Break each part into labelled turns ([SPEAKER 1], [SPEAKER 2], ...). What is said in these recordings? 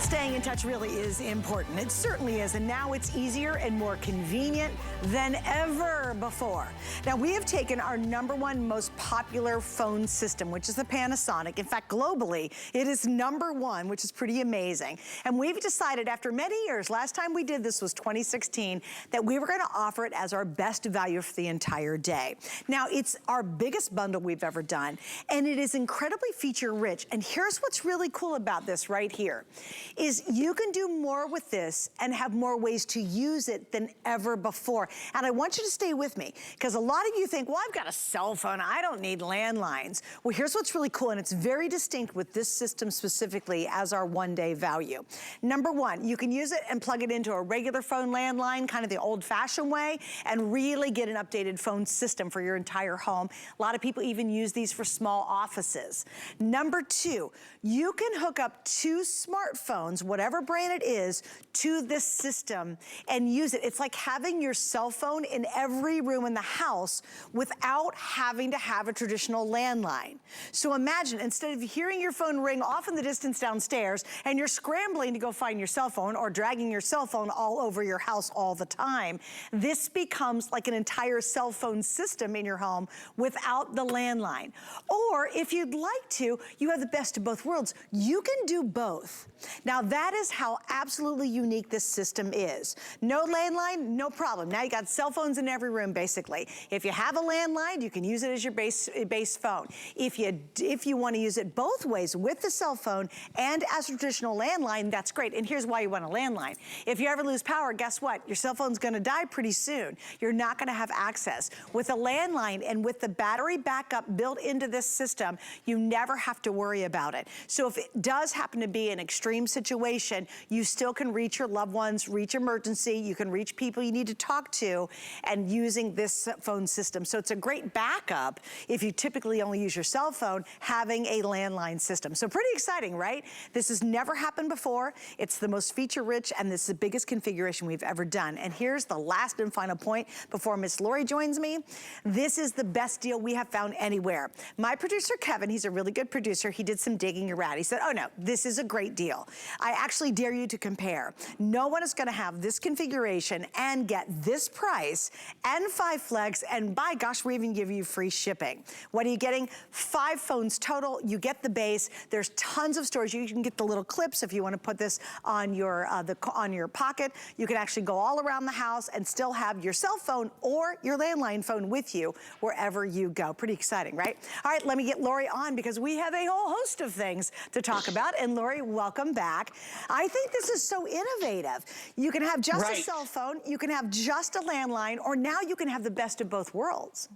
[SPEAKER 1] Staying in touch really is important. It certainly is, and now it's easier and more convenient than ever before. Now, we have taken our #1 most popular phone system, which is the Panasonic. In fact, globally, it is #1, which is pretty amazing. And we've decided after many years, last time we did this was 2016, that we were gonna offer it as our best value for the entire day. Now, it's our biggest bundle we've ever done, and it is incredibly feature rich. And here's what's really cool about this right here, is you can do more with this and have more ways to use it than ever before. And I want you to stay with me, because a lot of you think, well, I've got a cell phone, I don't need landlines. Well, here's what's really cool, and it's very distinct with this system specifically as our one-day value. #1, you can use it and plug it into a regular phone landline, kind of the old-fashioned way, and really get an updated phone system for your entire home. A lot of people even use these for small offices. #2, you can hook up 2 smartphones, whatever brand it is, to this system and use it. It's like having your cell phone in every room in the house without having to have a traditional landline. So imagine, instead of hearing your phone ring off in the distance downstairs and you're scrambling to go find your cell phone or dragging your cell phone all over your house all the time, this becomes like an entire cell phone system in your home without the landline. Or if you'd like to, you have the best of both worlds. You can do both. Now that is how absolutely unique this system is. No landline, no problem. Now you got cell phones in every room basically. If you have a landline, you can use it as your base phone. If you want to use it both ways with the cell phone and as a traditional landline, that's great. And here's why you want a landline. If you ever lose power, guess what? Your cell phone's gonna die pretty soon. You're not gonna have access. With a landline and with the battery backup built into this system, you never have to worry about it. So if it does happen to be an extreme situation, you still can reach your loved ones, reach emergency, you can reach people you need to talk to, and using this phone system. So it's a great backup if you typically only use your cell phone, having a landline system. So pretty exciting, right? This has never happened before. It's the most feature rich, and this is the biggest configuration we've ever done. And here's the last and final point before Miss Lori joins me. This is the best deal we have found anywhere. My producer, Kevin, he's a really good producer, he did some digging around. He said, oh no, this is a great deal. I actually dare you to compare. No one is gonna have this configuration and get this price and 5 flex, and by gosh, we even give you free shipping. What are you getting? 5 phones total. You get the base. There's tons of storage. You can get the little clips if you want to put this on your pocket. You can actually go all around the house and still have your cell phone or your landline phone with you wherever you go. Pretty exciting, right? All right, let me get Lori on because we have a whole host of things to talk about. And Lori, welcome back. I think this is so innovative. You can have just a cell phone, you can have just a landline, or now you can have the best of both worlds.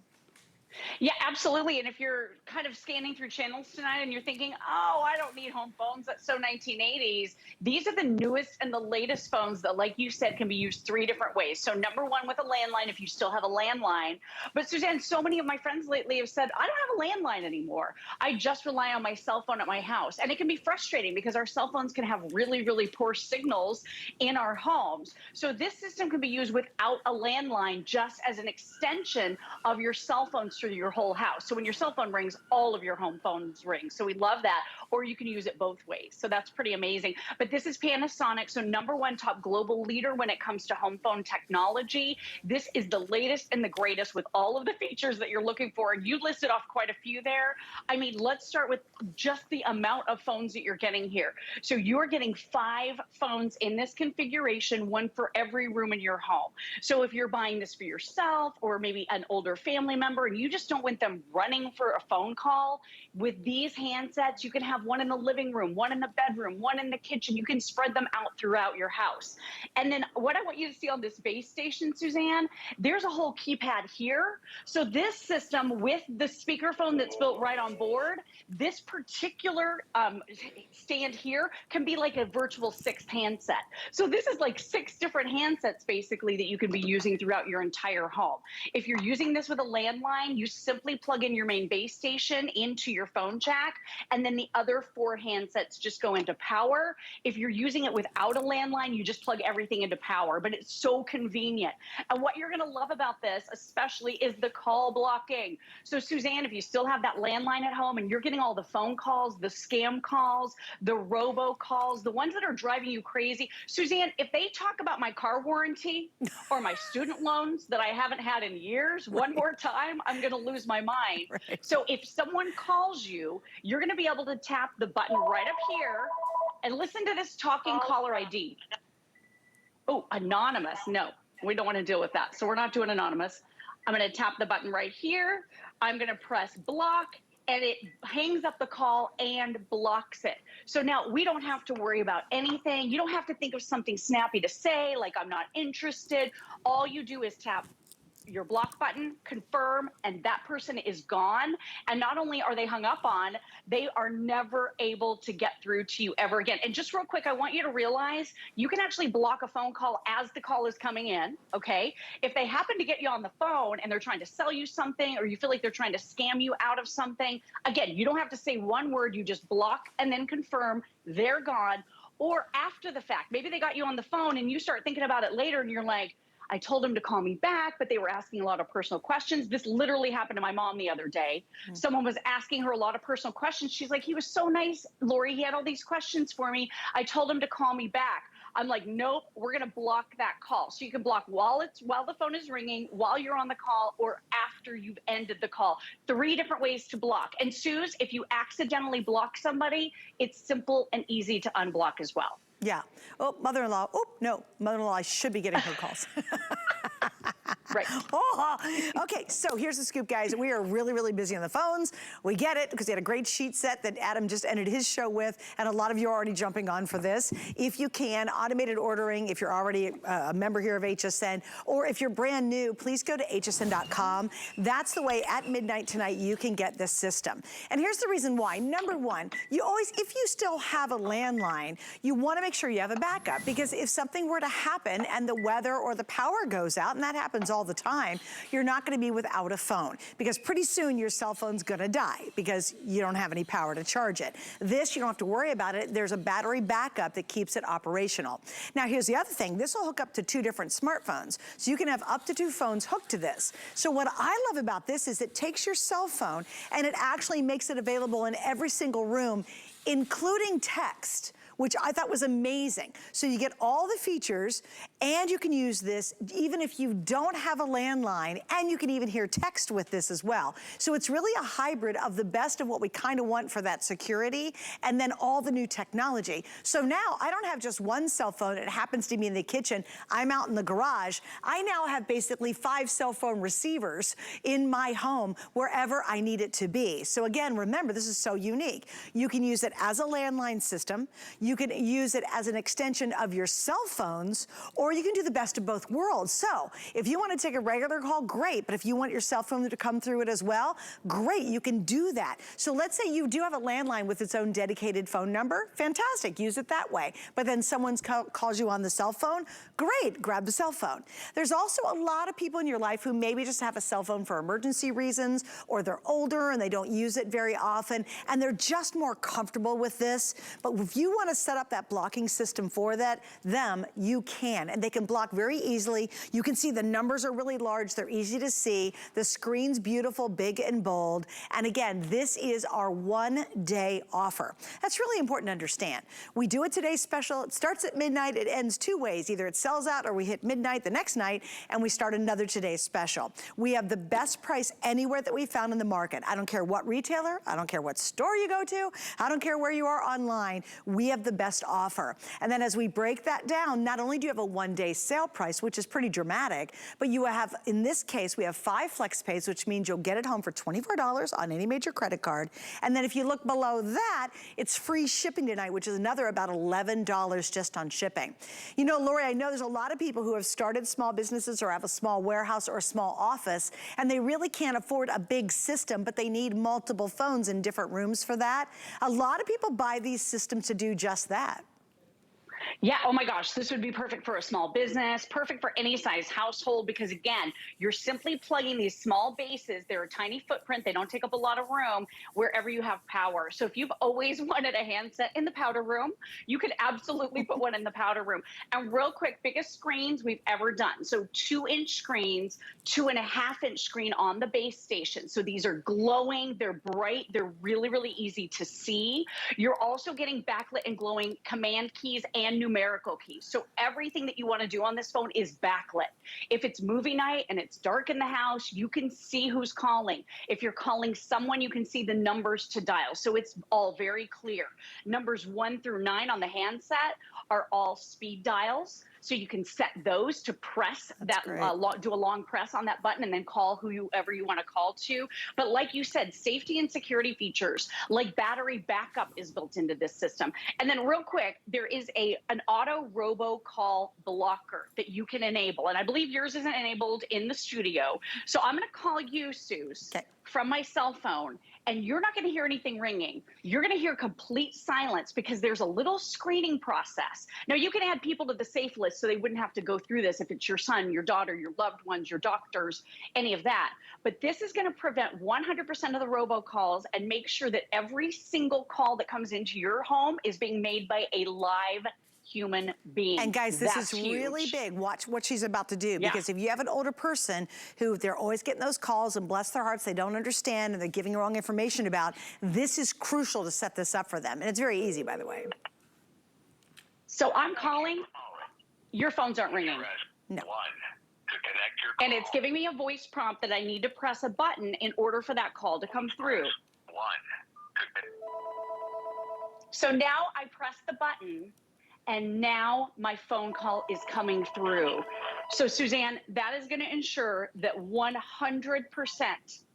[SPEAKER 2] Yeah, absolutely. And if you're kind of scanning through channels tonight and you're thinking, oh, I don't need home phones, that's so 1980s, these are the newest and the latest phones that, like you said, can be used 3 different ways. So #1 with a landline, if you still have a landline. But Suzanne, so many of my friends lately have said, I don't have a landline anymore. I just rely on my cell phone at my house. And it can be frustrating because our cell phones can have really, really poor signals in our homes. So this system can be used without a landline, just as an extension of your cell phone through your whole house. So when your cell phone rings, all of your home phones ring. So we love that. Or you can use it both ways. So that's pretty amazing. But this is Panasonic, so #1 top global leader when it comes to home phone technology. This is the latest and the greatest with all of the features that you're looking for. And you listed off quite a few there. I mean, let's start with just the amount of phones that you're getting here. So you're getting 5 phones in this configuration, 1 for every room in your home. So if you're buying this for yourself or maybe an older family member and you just don't want them running for a phone call, with these handsets, you can have 1 in the living room, 1 in the bedroom, 1 in the kitchen. You can spread them out throughout your house. And then what I want you to see on this base station, Suzanne, there's a whole keypad here. So this system with the speakerphone that's built right on board, this particular stand here can be like a virtual 6th handset. So this is like 6 different handsets basically that you can be using throughout your entire home. If you're using this with a landline, you simply plug in your main base station into your phone jack, and then the other 4 handsets just go into power. If you're using it without a landline, you just plug everything into power, but it's so convenient. And what you're gonna love about this, especially, is the call blocking. So Suzanne, if you still have that landline at home and you're getting all the phone calls, the scam calls, the robo calls, the ones that are driving you crazy. Suzanne, if they talk about my car warranty or my student loans that I haven't had in years, one more time, I'm gonna lose my mind.
[SPEAKER 1] Right.
[SPEAKER 2] So if someone calls you, you're gonna be able to tap the button right up here and listen to this talking caller ID. Oh, anonymous, no, we don't wanna deal with that. So we're not doing anonymous. I'm gonna tap the button right here. I'm gonna press block, and it hangs up the call and blocks it. So now we don't have to worry about anything. You don't have to think of something snappy to say, like I'm not interested. All you do is tap your block button, confirm, and that person is gone. And not only are they hung up on, they are never able to get through to you ever again. And just real quick, I want you to realize you can actually block a phone call as the call is coming in, okay? If they happen to get you on the phone and they're trying to sell you something, or you feel like they're trying to scam you out of something, again, you don't have to say one word, you just block and then confirm, they're gone. Or after the fact, maybe they got you on the phone and you start thinking about it later and you're like, I told them to call me back, but they were asking a lot of personal questions. This literally happened to my mom the other day. Someone was asking her a lot of personal questions. She's like, he was so nice, Lori, he had all these questions for me. I told him to call me back. I'm like, nope, we're gonna block that call. So you can block while the phone is ringing, while you're on the call, or after you've ended the call. 3 different ways to block. And Suze, if you accidentally block somebody, it's simple and easy to unblock as well.
[SPEAKER 1] Yeah. Oh, mother-in-law. Oh, no, mother-in-law should be getting her calls.
[SPEAKER 2] Right.
[SPEAKER 1] Oh, okay, so here's the scoop, guys. We are really, really busy on the phones. We get it, because he had a great sheet set that Adam just ended his show with, and a lot of you are already jumping on for this. If you can, automated ordering, if you're already a member here of HSN, or if you're brand new, please go to hsn.com. That's the way at midnight tonight you can get this system. And here's the reason why. Number one, you always, if you still have a landline, you wanna make sure you have a backup, because if something were to happen and the weather or the power goes out, and that happens all the time, you're not gonna be without a phone, because pretty soon your cell phone's gonna die because you don't have any power to charge it. This, you don't have to worry about it. There's a battery backup that keeps it operational. Now here's the other thing. This will hook up to 2 different smartphones. So you can have up to 2 phones hooked to this. So what I love about this is it takes your cell phone and it actually makes it available in every single room, including text, which I thought was amazing. So you get all the features, and you can use this even if you don't have a landline, and you can even hear text with this as well. So it's really a hybrid of the best of what we kind of want for that security, and then all the new technology. So now I don't have just one cell phone. It happens to be in the kitchen. I'm out in the garage. I now have basically 5 cell phone receivers in my home wherever I need it to be. So again, remember, this is so unique. You can use it as a landline system. You can use it as an extension of your cell phones, or you can do the best of both worlds. So if you want to take a regular call, great. But if you want your cell phone to come through it as well, great, you can do that. So let's say you do have a landline with its own dedicated phone number, fantastic, use it that way. But then someone calls you on the cell phone, great, grab the cell phone. There's also a lot of people in your life who maybe just have a cell phone for emergency reasons, or they're older and they don't use it very often, and they're just more comfortable with this. But if you want to set up that blocking system for them, you can. And they can block very easily. You can see the numbers are really large. They're easy to see. The screen's beautiful, big and bold. And again, this is our 1-day offer. That's really important to understand. We do it today special. It starts at midnight. It ends 2 ways. Either it sells out or we hit midnight the next night and we start another today special. We have the best price anywhere that we found in the market. I don't care what retailer. I don't care what store you go to. I don't care where you are online. We have the best offer. And then as we break that down, not only do you have a 1-day sale price, which is pretty dramatic, but you have, in this case, we have 5 flex pays, which means you'll get it home for $24 on any major credit card. And then if you look below that, it's free shipping tonight, which is another about $11 just on shipping. You know, Lori, I know there's a lot of people who have started small businesses or have a small warehouse or a small office, and they really can't afford a big system, but they need multiple phones in different rooms for that. A lot of people buy these systems to do just that.
[SPEAKER 2] Yeah, oh my gosh, this would be perfect for a small business, perfect for any size household, because again, you're simply plugging these small bases. They're a tiny footprint, they don't take up a lot of room wherever you have power. So if you've always wanted a handset in the powder room, you could absolutely put one in the powder room. And real quick, biggest screens we've ever done. So 2-inch screens, 2.5-inch screen on the base station. So these are glowing, they're bright, they're really, really easy to see. You're also getting backlit and glowing command keys and numerical keys. So everything that you want to do on this phone is backlit. If it's movie night and it's dark in the house, you can see who's calling. If you're calling someone, you can see the numbers to dial. So it's all very clear. Numbers 1 through 9 on the handset are all speed dials. So you can set those to press do a long press on that button and then call whoever you want to call to. But like you said, safety and security features like battery backup is built into this system. And then real quick, there is an auto robo call blocker that you can enable. And I believe yours isn't enabled in the studio. So I'm going to call you, Suze, from my cell phone, and you're not going to hear anything ringing. You're going to hear complete silence because there's a little screening process. Now, you can add people to the safe list so they wouldn't have to go through this if it's your son, your daughter, your loved ones, your doctors, any of that. But this is going to prevent 100% of the robocalls and make sure that every single call that comes into your home is being made by a live human being.
[SPEAKER 1] And guys, this
[SPEAKER 2] That's
[SPEAKER 1] is
[SPEAKER 2] huge.
[SPEAKER 1] really big. Watch what she's about to do, because if you have an older person who they're always getting those calls and bless their hearts, they don't understand and they're giving wrong information about, this is crucial to set this up for them. And it's very easy, by the way.
[SPEAKER 2] So I'm calling, your phones aren't ringing.
[SPEAKER 1] No.
[SPEAKER 2] And it's giving me a voice prompt that I need to press a button in order for that call to come through. So now I press the button, and now my phone call is coming through. So Suzanne, that is going to ensure that 100%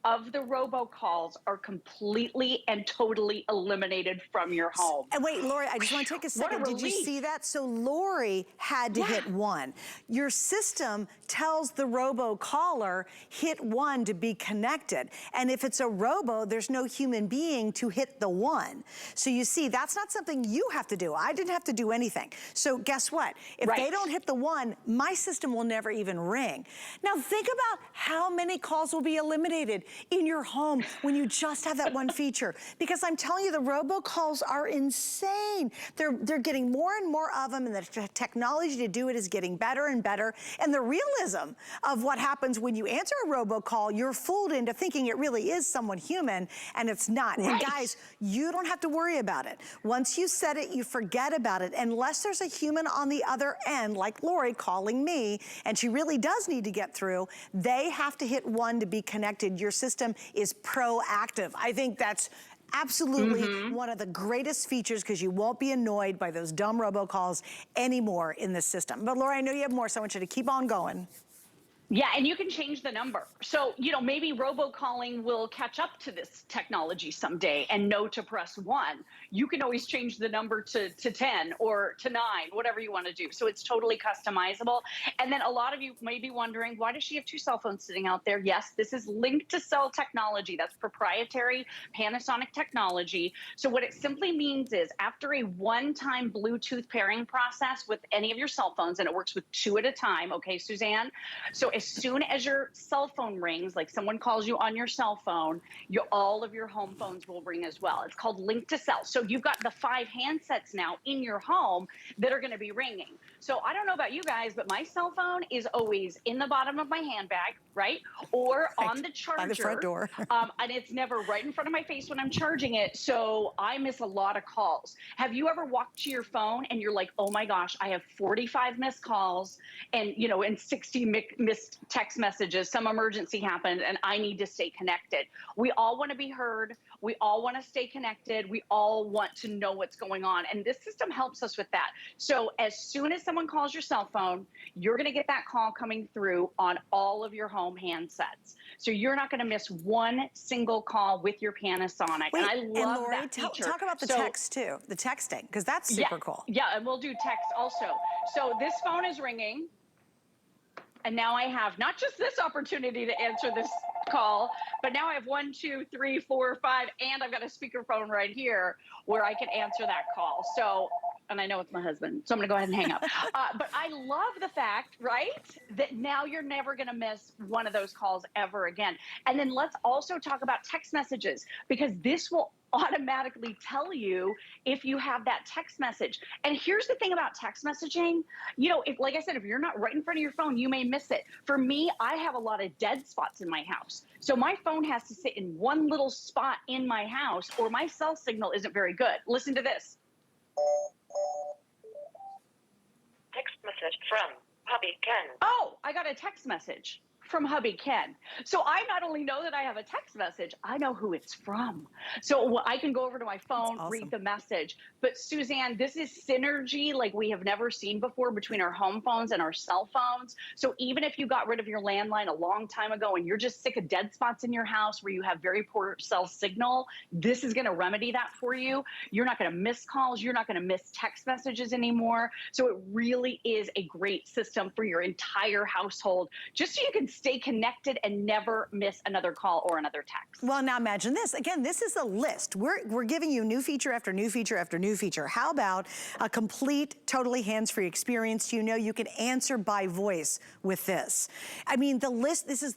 [SPEAKER 2] of the robocalls are completely and totally eliminated from your home.
[SPEAKER 1] And wait, Lori, I just want to take a second. Did you see that? So Lori had to hit 1. Your system tells the robocaller, hit 1 to be connected. And if it's a robo, there's no human being to hit the 1. So you see, that's not something you have to do. I didn't have to do anything. So guess what? If they don't hit the 1, my system will never even ring. Now think about how many calls will be eliminated in your home when you just have that one feature. Because I'm telling you, the robocalls are insane. They're getting more and more of them, and the technology to do it is getting better and better. And the realism of what happens when you answer a robocall, you're fooled into thinking it really is someone human, and it's not. And guys, you don't have to worry about it. Once you set it, you forget about it, unless there's a human on the other end, like Lori calling me, and she really does need to get through. They have to hit 1 to be connected. Your system is proactive. I think that's absolutely one of the greatest features, because you won't be annoyed by those dumb robocalls anymore in this system. But Laura, I know you have more, so I want you to keep on going.
[SPEAKER 2] Yeah, and you can change the number. So, you know, maybe robocalling will catch up to this technology someday and know to press 1. You can always change the number to 10 or to 9, whatever you want to do. So it's totally customizable. And then a lot of you may be wondering, why does she have 2 cell phones sitting out there? Yes, this is linked to cell technology. That's proprietary Panasonic technology. So what it simply means is, after a one-time Bluetooth pairing process with any of your cell phones, and it works with 2 at a time, okay, Suzanne? So as soon as your cell phone rings, like someone calls you on your cell phone, all of your home phones will ring as well. It's called link to cell. So you've got the 5 handsets now in your home that are going to be ringing. So I don't know about you guys, but my cell phone is always in the bottom of my handbag, right? Or on the charger.
[SPEAKER 1] By the front door.
[SPEAKER 2] And it's never right in front of my face when I'm charging it. So I miss a lot of calls. Have you ever walked to your phone and you're like, oh my gosh, I have 45 missed calls and, you know, and 60 missed text messages, some emergency happened and I need to stay connected. We all want to be heard. We all want to stay connected. We all want to know what's going on. And this system helps us with that. So as soon as someone calls your cell phone, you're going to get that call coming through on all of your home handsets. So you're not going to miss one single call with your Panasonic.
[SPEAKER 1] Wait,
[SPEAKER 2] and I love
[SPEAKER 1] Lori,
[SPEAKER 2] that feature.
[SPEAKER 1] talk about the text too, the texting, because that's super cool.
[SPEAKER 2] Yeah, and we'll do text also. So this phone is ringing. And now I have not just this opportunity to answer this call, but now I have 1, 2, 3, 4, 5, and I've got a speakerphone right here where I can answer that call. So and I know it's my husband, so I'm gonna go ahead and hang up. But I love the fact, right, that now you're never gonna miss one of those calls ever again. And then let's also talk about text messages, because this will automatically tell you if you have that text message. And here's the thing about text messaging, you know, if, like I said, if you're not right in front of your phone, you may miss it. For me, I have a lot of dead spots in my house. So my phone has to sit in one little spot in my house or my cell signal isn't very good. Listen to this.
[SPEAKER 3] Text message from hubby Ken.
[SPEAKER 2] Oh, I got a text message from hubby Ken. So I not only know that I have a text message, I know who it's from. So I can go over to my phone,
[SPEAKER 1] awesome.
[SPEAKER 2] read the message. But Suzanne, this is synergy like we have never seen before between our home phones and our cell phones. So even if you got rid of your landline a long time ago and you're just sick of dead spots in your house where you have very poor cell signal, this is gonna remedy that for you. You're not gonna miss calls, you're not gonna miss text messages anymore. So it really is a great system for your entire household, just so you can stay connected and never miss another call or another text.
[SPEAKER 1] Well, now imagine this. Again, this is a list. We're giving you new feature after new feature after new feature. How about a complete, totally hands-free experience? You know you can answer by voice with this. I mean, the list, this is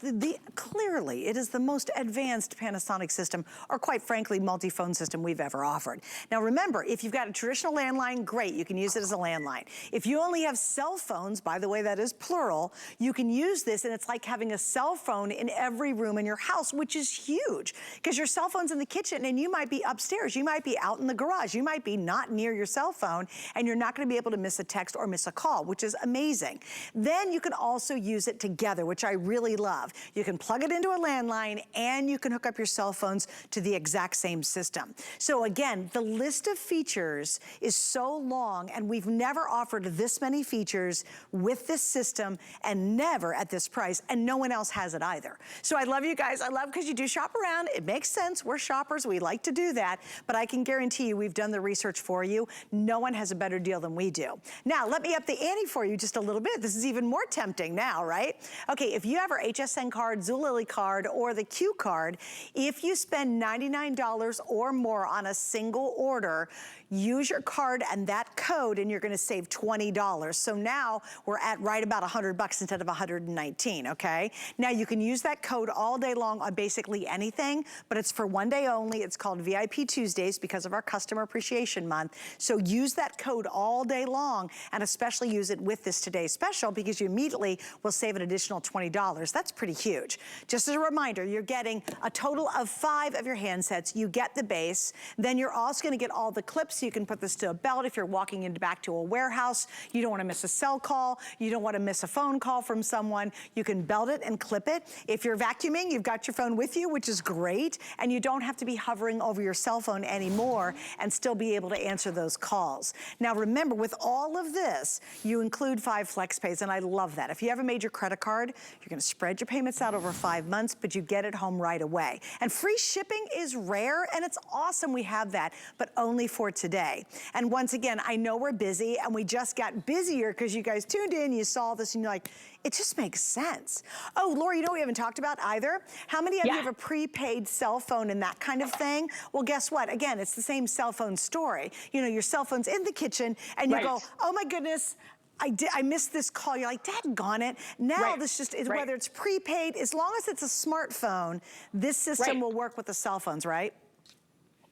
[SPEAKER 1] clearly, it is the most advanced Panasonic system, or quite frankly, multi-phone system we've ever offered. Now remember, if you've got a traditional landline, great, you can use it as a landline. If you only have cell phones, by the way, that is plural, you can use this, and it's like having a cell phone in every room in your house, which is huge, because your cell phone's in the kitchen and you might be upstairs, you might be out in the garage, you might be not near your cell phone, and you're not gonna be able to miss a text or miss a call, which is amazing. Then you can also use it together, which I really love. You can plug it into a landline and you can hook up your cell phones to the exact same system. So again, the list of features is so long, and we've never offered this many features with this system, and never at this price, and no one else has it either. So I love you guys. I love because you do shop around. It makes sense. We're shoppers. We like to do that. But I can guarantee you we've done the research for you. No one has a better deal than we do. Now, let me up the ante for you just a little bit. This is even more tempting now, right? Okay, if you have our HSN card, Zulily card, or the Q card, if you spend $99 or more on a single order, use your card and that code and you're gonna save $20. So now we're at right about $100 instead of 119, okay? Now you can use that code all day long on basically anything, but it's for one day only. It's called VIP Tuesdays because of our Customer Appreciation Month. So use that code all day long, and especially use it with this today's special, because you immediately will save an additional $20. That's pretty huge. Just as a reminder, you're getting a total of 5 of your handsets. You get the base, then you're also gonna get all the clips, so you can put this to a belt if you're walking back to a warehouse. You don't wanna miss a cell call. You don't wanna miss a phone call from someone. You can belt it and clip it. If you're vacuuming, you've got your phone with you, which is great, and you don't have to be hovering over your cell phone anymore and still be able to answer those calls. Now remember, with all of this, you include 5 flex pays, and I love that. If you have a major credit card, you're gonna spread your payments out over 5 months, but you get it home right away. And free shipping is rare, and it's awesome we have that, but only for today. And once again, I know we're busy, and we just got busier because you guys tuned in, you saw this, and you're like, it just makes sense. Oh, Laura, you know what we haven't talked about either? How many of you have a prepaid cell phone and that kind of thing? Well, guess what? Again, it's the same cell phone story. You know, your cell phone's in the kitchen, and you go, oh my goodness, I missed this call. You're like, daggone it. Now this just is, whether it's prepaid, as long as it's a smartphone, this system will work with the cell phones, right?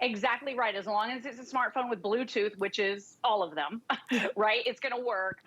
[SPEAKER 2] Exactly right. As long as it's a smartphone with Bluetooth, which is all of them, right? It's going to work.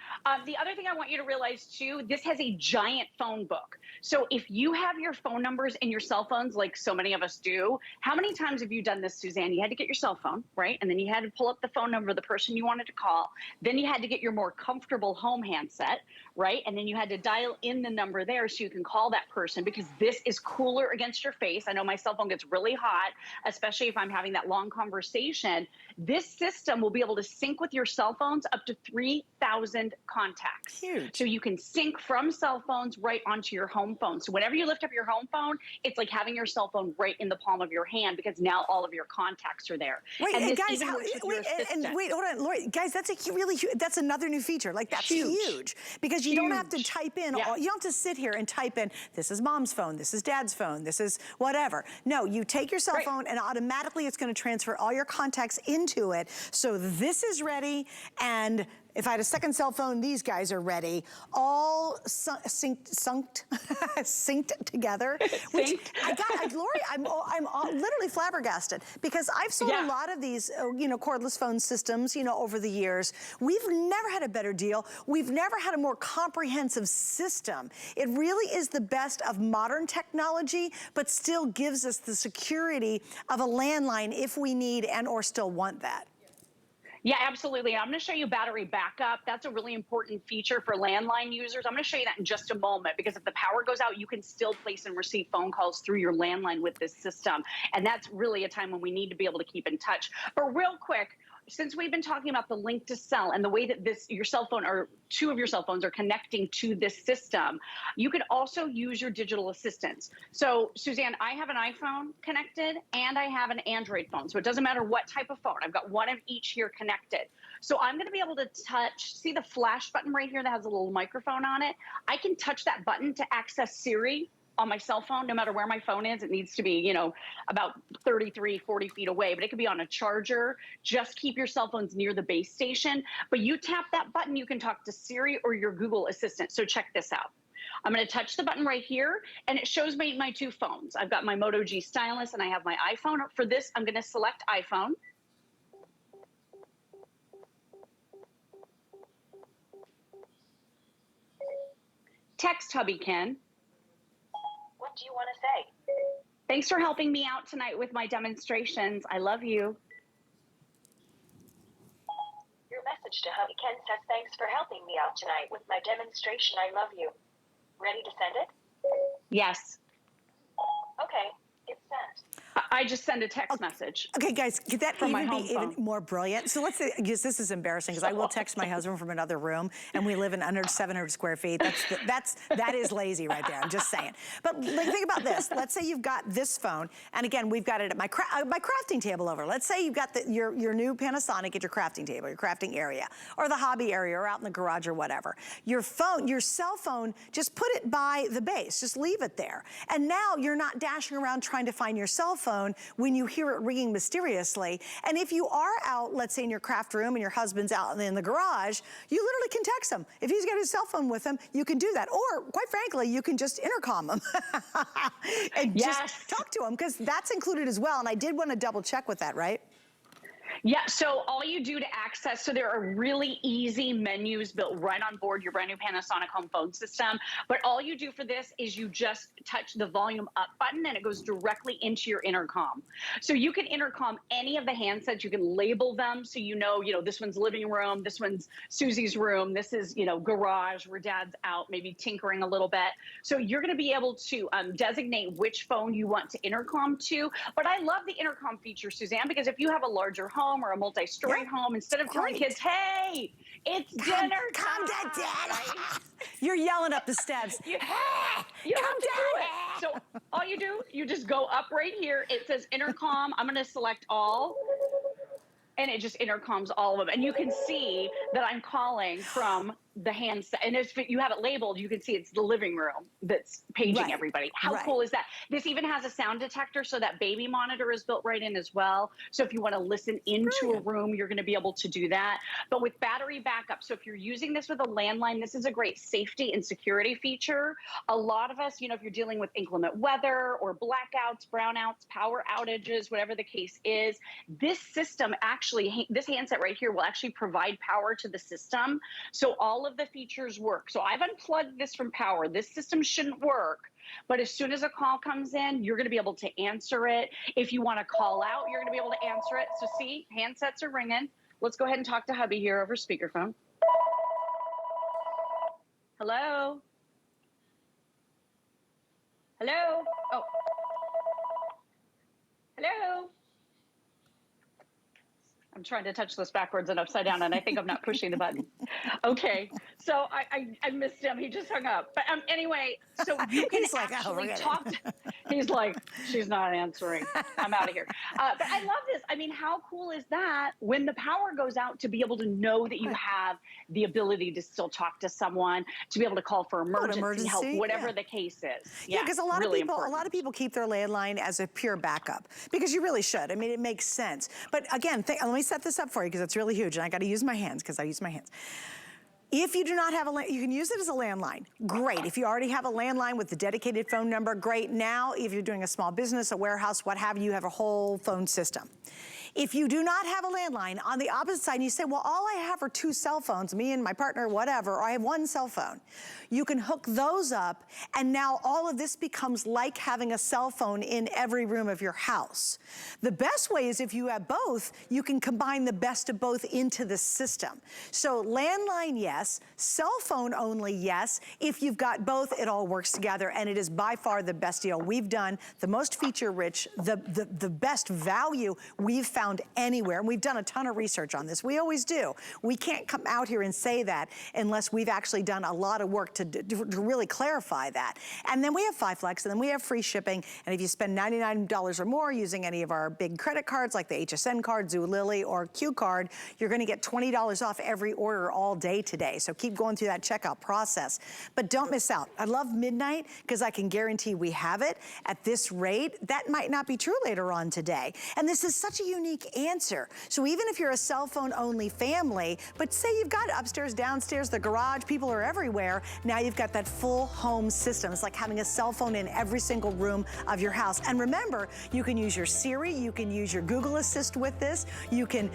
[SPEAKER 2] The other thing I want you to realize too, this has a giant phone book. So if you have your phone numbers in your cell phones, like so many of us do, how many times have you done this, Suzanne? You had to get your cell phone, right? And then you had to pull up the phone number of the person you wanted to call. Then you had to get your more comfortable home handset, right? And then you had to dial in the number there so you can call that person, because this is cooler against your face. I know my cell phone gets really hot, especially if I'm having that long conversation. This system will be able to sync with your cell phones up to 3,000 contacts.
[SPEAKER 1] Huge.
[SPEAKER 2] So you can sync from cell phones right onto your home phone. So whenever you lift up your home phone, it's like having your cell phone right in the palm of your hand, because now all of your contacts are there.
[SPEAKER 1] Wait,
[SPEAKER 2] and this
[SPEAKER 1] guys, wait, hold on, Lori, guys, that's a really huge, that's another new feature. Like, that's huge, because you don't have to type in, you don't have to sit here and type in, this is mom's phone, this is dad's phone, this is whatever. No, you take your cell phone and automatically it's going to gonna transfer all your contacts into it. So this is ready, and if I had a second cell phone, these guys are ready. All synced together. Which Lori, I'm literally flabbergasted because I've sold a lot of these, you know, cordless phone systems, you know, over the years. We've never had a better deal. We've never had a more comprehensive system. It really is the best of modern technology, but still gives us the security of a landline if we need and or still want that.
[SPEAKER 2] Yeah, absolutely. I'm going to show you battery backup. That's a really important feature for landline users. I'm going to show you that in just a moment, because if the power goes out, you can still place and receive phone calls through your landline with this system. And that's really a time when we need to be able to keep in touch. But real quick, since we've been talking about the link to cell and the way that your cell phone or two of your cell phones are connecting to this system, you could also use your digital assistants. So Suzanne, I have an iPhone connected and I have an Android phone. So it doesn't matter what type of phone. I've got one of each here connected. So I'm going to be able to touch, see the flash button right here that has a little microphone on it. I can touch that button to access Siri on my cell phone, no matter where my phone is. It needs to be, you know, about 33, 40 feet away, but it could be on a charger. Just keep your cell phones near the base station. But you tap that button, you can talk to Siri or your Google Assistant. So check this out. I'm going to touch the button right here, and it shows me my two phones. I've got my Moto G stylus and I have my iPhone. For this, I'm going to select iPhone. Text hubby Ken.
[SPEAKER 3] What do you want to say?
[SPEAKER 2] Thanks for helping me out tonight with my demonstrations. I love you.
[SPEAKER 3] Your message to hubby Ken says, thanks for helping me out tonight with my demonstration. I love you. Ready to send it?
[SPEAKER 2] Yes.
[SPEAKER 3] Okay, it's sent.
[SPEAKER 2] I just send a text message.
[SPEAKER 1] Okay, guys, could that
[SPEAKER 2] from my
[SPEAKER 1] even
[SPEAKER 2] home
[SPEAKER 1] be even
[SPEAKER 2] phone.
[SPEAKER 1] more brilliant? So let's say, because this is embarrassing, because I will text my husband from another room, and we live in under 700 square feet. That is lazy right there. I'm just saying. But like, think about this. Let's say you've got this phone, and again, we've got it at my crafting table over. Let's say you've got your new Panasonic at your crafting table, your crafting area, or the hobby area, or out in the garage, or whatever. Your phone, your cell phone, just put it by the base. Just leave it there. And now you're not dashing around trying to find your cell phone when you hear it ringing mysteriously. And if you are out, let's say in your craft room and your husband's out in the garage, you literally can text him. If he's got his cell phone with him, you can do that. Or quite frankly, you can just intercom him and just talk to him, because that's included as well. And I did want to double check with that, right?
[SPEAKER 2] Yeah, so all you do to access, so there are really easy menus built right on board your brand new Panasonic home phone system, but all you do for this is you just touch the volume up button and it goes directly into your intercom. So you can intercom any of the handsets, you can label them so you know, this one's living room, this one's Susie's room, this is, garage where dad's out, maybe tinkering a little bit. So you're gonna be able to designate which phone you want to intercom to, but I love the intercom feature, Suzanne, because if you have a larger home or a multi-story home, instead of telling kids, hey, it's dinner time.
[SPEAKER 1] Come to dinner. Right? You're yelling up the steps.
[SPEAKER 2] You don't have to do it. So all you do, you just go up right here. It says intercom. I'm going to select all. And it just intercoms all of them. And you can see that I'm calling from the handset. And if you have it labeled, you can see it's the living room that's paging everybody. How cool is that? This even has a sound detector, so that baby monitor is built right in as well. So if you want to listen into a room, you're going to be able to do that. But with battery backup, so if you're using this with a landline, this is a great safety and security feature. A lot of us, if you're dealing with inclement weather or blackouts, brownouts, power outages, whatever the case is, this system actually, this handset right here will actually provide power to the system. So all of the features work. So I've unplugged this from power. This system shouldn't work, but as soon as a call comes in, you're going to be able to answer it. If you want to call out, you're going to be able to answer it. So see, handsets are ringing. Let's go ahead and talk to hubby here over speakerphone. Hello? Hello? Oh. Hello? I'm trying to touch this backwards and upside down, and I think I'm not pushing the button. Okay, so I missed him. He just hung up. But anyway, so you can actually talk to, He's like, she's not answering. I'm out of here. But I love this. I mean, how cool is that when the power goes out to be able to know that you have the ability to still talk to someone, to be able to call for emergency help, whatever the case is.
[SPEAKER 1] Yeah, because a lot of people keep their landline as a pure backup, because you really should. I mean, it makes sense. But again, let me set this up for you, because it's really huge, and I got to use my hands, because I use my hands. If you do not have you can use it as a landline. Great. If you already have a landline with the dedicated phone number, great. Now, if you're doing a small business, a warehouse, what have you, you have a whole phone system. If you do not have a landline, on the opposite side, you say, well, all I have are 2 cell phones, me and my partner, whatever, or I have 1 cell phone. You can hook those up, and now all of this becomes like having a cell phone in every room of your house. The best way is if you have both, you can combine the best of both into the system. So landline, yes. Cell phone only, yes. If you've got both, it all works together, and it is by far the best deal we've done, the most feature-rich, the best value we've found anywhere. And we've done a ton of research on this. We always do. We can't come out here and say that unless we've actually done a lot of work to really clarify that. And then we have 5 Flex, and then we have free shipping. And if you spend $99 or more using any of our big credit cards, like the HSN card, Zulily, or Q card, you're going to get $20 off every order all day today. So keep going through that checkout process. But don't miss out. I love midnight, because I can guarantee we have it at this rate. That might not be true later on today. And this is such a unique answer. So even if you're a cell phone only family, but say you've got upstairs, downstairs, the garage, people are everywhere, now you've got that full home system. It's like having a cell phone in every single room of your house. And remember, you can use your Siri, you can use your Google Assist with this, you can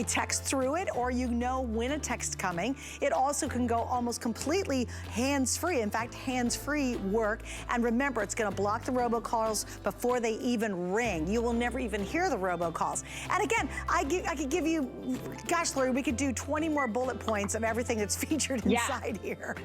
[SPEAKER 1] text through it, or you know when a text's coming. It also can go almost completely hands-free. In fact, hands-free work. And remember, it's gonna block the robocalls before they even ring. You will never even hear the robocalls. And again, I could give you, gosh, Lori, we could do 20 more bullet points of everything that's featured inside here.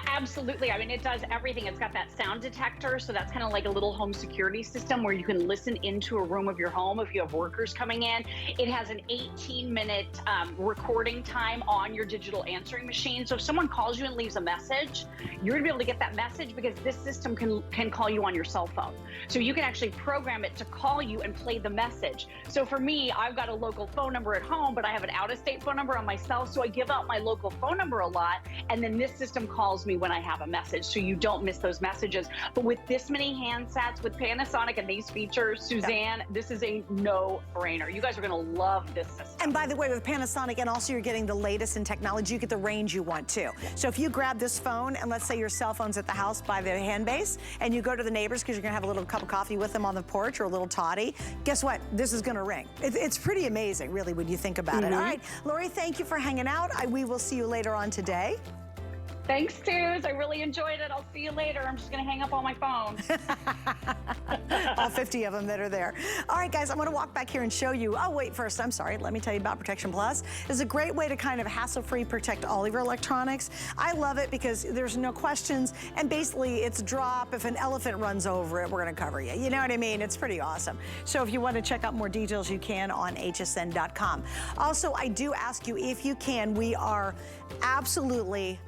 [SPEAKER 2] Absolutely. I mean, it does everything. It's got that sound detector, so that's kind of like a little home security system where you can listen into a room of your home if you have workers coming in. It has an 18-minute recording time on your digital answering machine. So if someone calls you and leaves a message, you're going to be able to get that message, because this system can call you on your cell phone. So you can actually program it to call you and play the message. So for me, I've got a local phone number at home, but I have an out-of-state phone number on my cell, so I give out my local phone number a lot, and then this system calls me when I have a message, so you don't miss those messages. But with this many handsets, with Panasonic and these features, Suzanne, this is a no-brainer. You guys are gonna love this system.
[SPEAKER 1] And by the way, with Panasonic, and also you're getting the latest in technology, you get the range you want too. So if you grab this phone, and let's say your cell phone's at the house by the hand base, and you go to the neighbors because you're gonna have a little cup of coffee with them on the porch, or a little toddy, guess what? This is gonna ring. It's pretty amazing, really, when you think about it. All right, Lori, thank you for hanging out. We will see you later on today.
[SPEAKER 2] Thanks, Suze. I really enjoyed it. I'll see you later. I'm just going to hang up on my phone.
[SPEAKER 1] All 50 of them that are there. All right, guys, I'm going to walk back here and show you. Oh, wait, first, I'm sorry. Let me tell you about Protection Plus. It's a great way to kind of hassle-free protect all of your electronics. I love it because there's no questions, and basically it's drop. If an elephant runs over it, we're going to cover you. You know what I mean? It's pretty awesome. So if you want to check out more details, you can on hsn.com. Also, I do ask you, if you can, we are absolutely